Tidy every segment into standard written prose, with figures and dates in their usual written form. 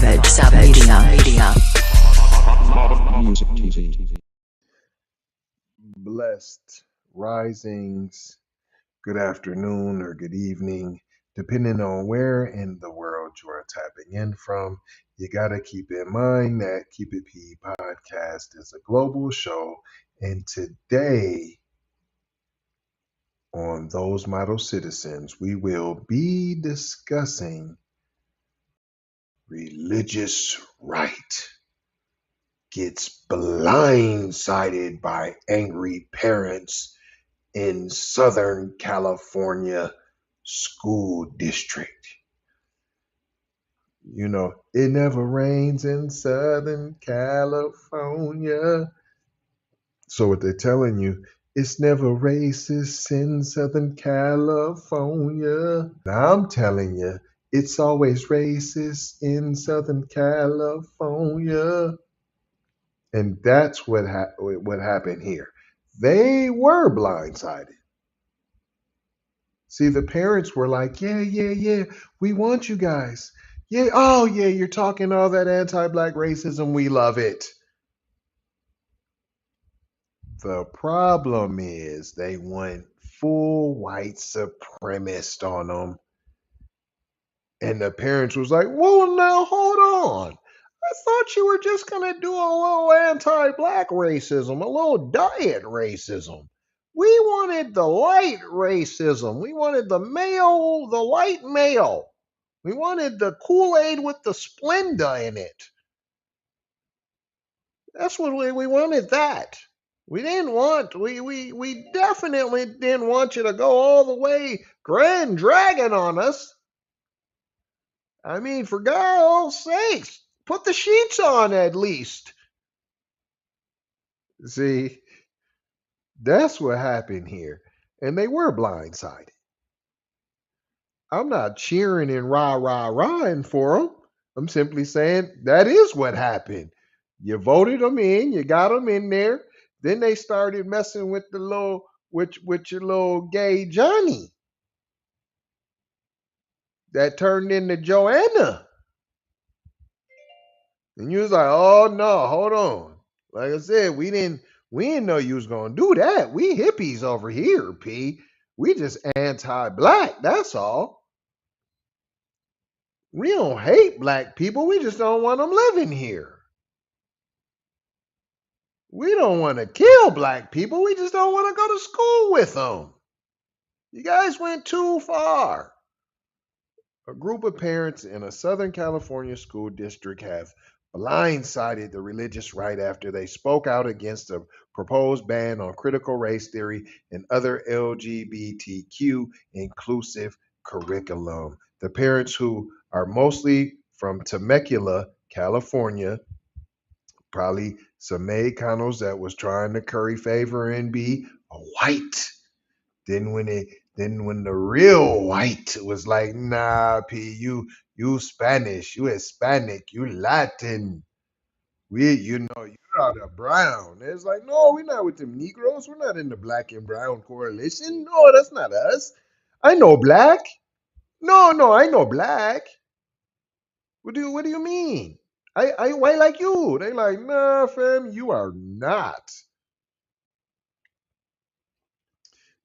Savage Media. Blessed risings, good afternoon or good evening, depending on where in the world you are tapping in from. You got to keep in mind that Keep It P podcast is a global show, and today on Those Model Citizens, we will be discussing religious right gets blindsided by angry parents in Southern California school district. You know, it never rains in Southern California. So what they're telling you, it's never racist in Southern California. Now I'm telling you, it's always racist in Southern California. And that's what happened here. They were blindsided. See, the parents were like, yeah, we want you guys. Yeah, oh, yeah, you're talking all that anti black racism. We love it. The problem is they went full white supremacist on them. And the parents was like, well, now hold on. I thought you were just going to do a little anti black racism, a little diet racism. We wanted the light racism. We wanted the male, the light male. We wanted the Kool-Aid with the Splenda in it. That's what we wanted that. We definitely didn't want you to go all the way Grand Dragon on us. I mean, for God's sakes, put the sheets on at least. See, that's what happened here. And they were blindsided. I'm not cheering and rah-rah-rahing for them. I'm simply saying that is what happened. You voted them in, you got them in there. Then they started messing with the little, with your little gay Johnny that turned into Joanna. And you was like, oh no, hold on. Like I said, we didn't know you was gonna do that. We hippies over here, P. We just anti-black, that's all. We don't hate black people, we just don't want them living here. We don't want to kill black people, we just don't want to go to school with them. You guys went too far. A group of parents in a Southern California school district have blindsided the religious right after they spoke out against a proposed ban on critical race theory and other LGBTQ inclusive curriculum. The parents, who are mostly from Temecula, California, probably some Mexicanos that was trying to curry favor and be a white. Then when the real white was like, nah, P, you Spanish, you Hispanic, you Latin. You're out of brown. It's like, no, we're not with them Negroes. We're not in the black and brown coalition. No, that's not us. I know black. No, I know black. What do you mean? I white like you. They like, nah, fam, you are not.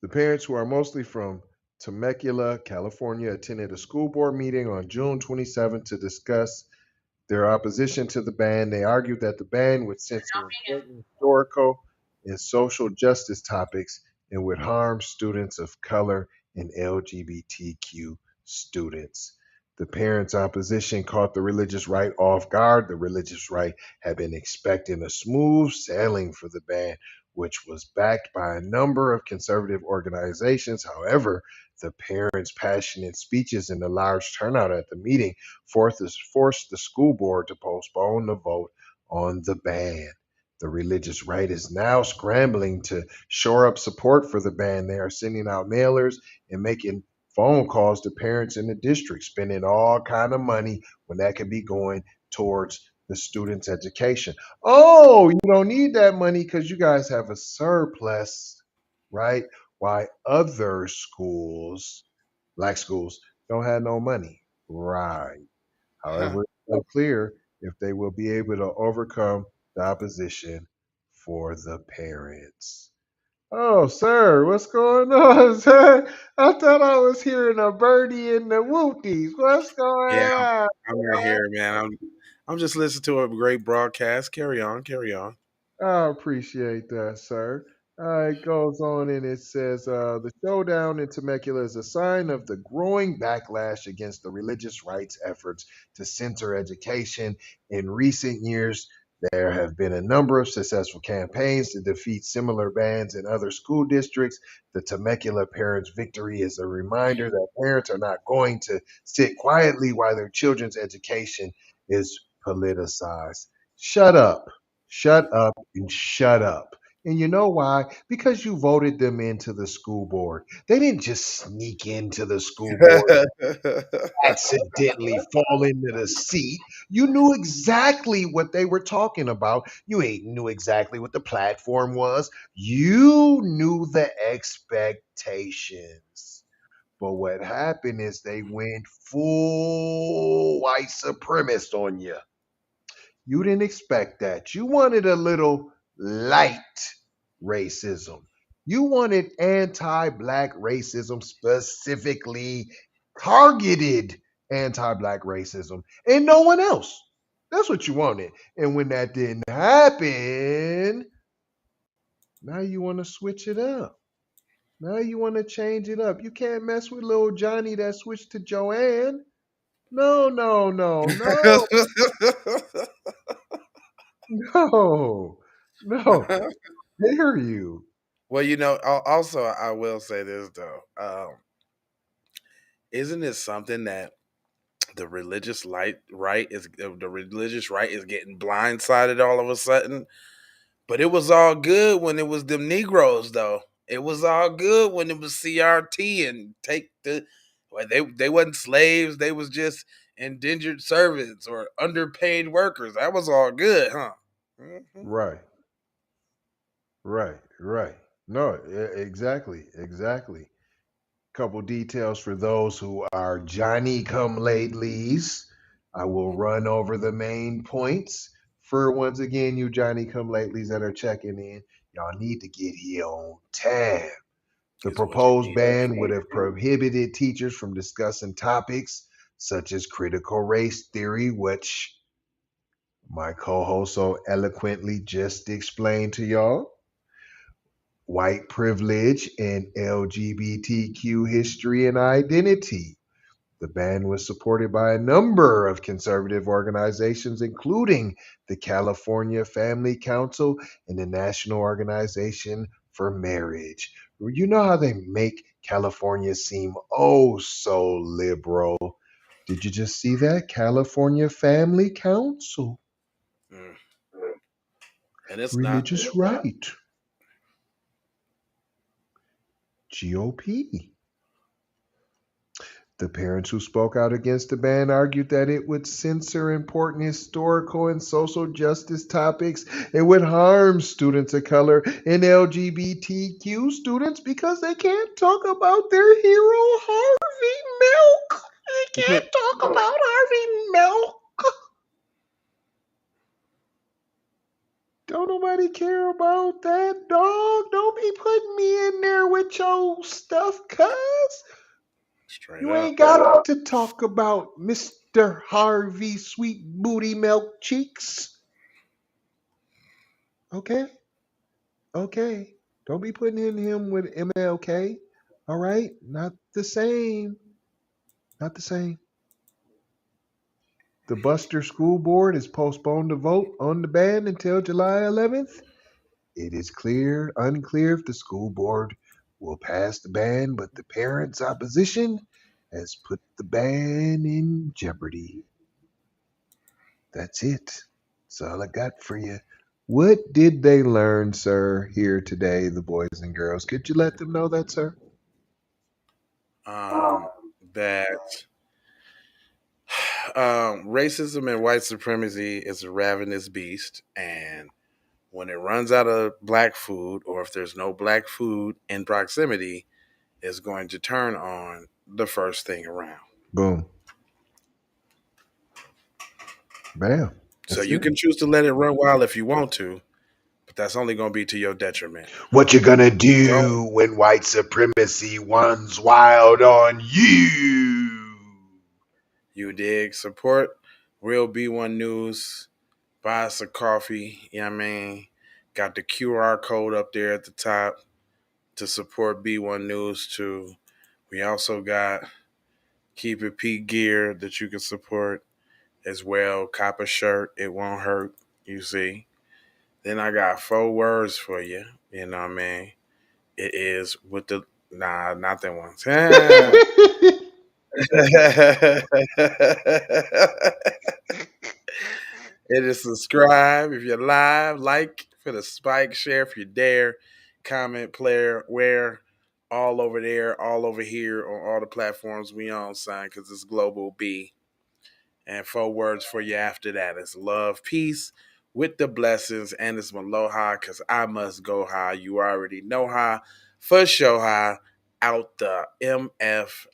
The parents, who are mostly from Temecula, California, attended a school board meeting on June 27 to discuss their opposition to the ban. They argued that the ban would censor important historical and social justice topics and would harm students of color and LGBTQ students. The parents' opposition caught the religious right off guard. The religious right had been expecting a smooth sailing for the ban, which was backed by a number of conservative organizations. However, the parents' passionate speeches and the large turnout at the meeting forced the school board to postpone the vote on the ban. The religious right is now scrambling to shore up support for the ban. They are sending out mailers and making phone calls to parents in the district, spending all kind of money when that could be going towards the students' education. Oh, you don't need that money because you guys have a surplus, right? Why other schools, black schools, don't have no money. Right. Huh. However, unclear if they will be able to overcome the opposition for the parents. Oh, sir, what's going on, sir? I thought I was hearing a birdie in the wooties. What's going Yeah, on, I'm right man? here, man. I'm just listening to a great broadcast. Carry on, carry on. I appreciate that, sir. It goes on and it says the showdown in Temecula is a sign of the growing backlash against the religious rights efforts to censor education. In recent years, there have been a number of successful campaigns to defeat similar bans in other school districts. The Temecula parents' victory is a reminder that parents are not going to sit quietly while their children's education is politicized. Shut up. Shut up and shut up. And you know why? Because you voted them into the school board. They didn't just sneak into the school board, accidentally fall into the seat. You knew exactly what they were talking about. You ain't knew exactly what the platform was. You knew the expectations. But what happened is they went full white supremacist on you. You didn't expect that. You wanted a little light racism. You wanted anti black racism, specifically targeted anti black racism, and no one else. That's what you wanted. And when that didn't happen, now you want to switch it up. Now you want to change it up. You can't mess with little Johnny that switched to Joanne. No, no, no, no, no, no. Dare you? Well, also I will say this though. Isn't it something that the religious right is getting blindsided all of a sudden? But it was all good when it was them Negroes, though. It was all good when it was CRT and take the. Well, they wasn't slaves. They was just indentured servants or underpaid workers. That was all good, huh? Hmm. Right, right. No, exactly, exactly. Couple details for those who are Johnny come latelys. I will run over the main points. For once again, you Johnny come latelys that are checking in, y'all need to get here on time. The Is what you proposed need to ban do. would have prohibited teachers from discussing topics such as critical race theory, which my co-host so eloquently just explained to y'all, white privilege, and LGBTQ history and identity. The ban was supported by a number of conservative organizations, including the California Family Council and the National Organization for Marriage. You know how they make California seem oh so liberal. Did you just see that? California Family Council. Mm. And it's not. Religious right. GOP. The parents who spoke out against the ban argued that it would censor important historical and social justice topics. It would harm students of color and LGBTQ students because they can't talk about their hero, Harvey Milk. They can't talk about Harvey Milk. Don't nobody care about that, dog. Don't be putting me in there with your stuff, cuz. Straight You up. ain't got to talk about Mr. Harvey Sweet Booty Milk Cheeks. Okay? Okay. Don't be putting in him with MLK. All right? Not the same. Not the same. The Buster School Board has postponed the vote on the ban until July 11th. It is unclear if the school board will pass the ban, but the parents' opposition has put the ban in jeopardy. That's it. That's all I got for you. What did they learn, sir, here today, the boys and girls? Could you let them know that, sir? That racism and white supremacy is a ravenous beast, and when it runs out of black food, or if there's no black food in proximity, it's going to turn on the first thing around. Boom. Bam. So That's you it. can choose to let it run wild if you want to, but that's only going to be to your detriment. What you gonna Don't do when white supremacy runs wild on you? you dig? Support Real B1 News. Buy us a coffee. You know what I mean? Got the QR code up there at the top to support B1 News too. We also got Keep It P gear that you can support as well. Cop a shirt. It won't hurt. You see. Then I got 4 words for you. You know what I mean? It is with the not that one. It is subscribe if you're live, like for the spike, share if you dare, comment, player, where, all over there, all over here on all the platforms we on, son, because it's Global B. And 4 words for you after that is love, peace, with the blessings, and it's Maloha, because I must go high. You already know how. For show high, out the MF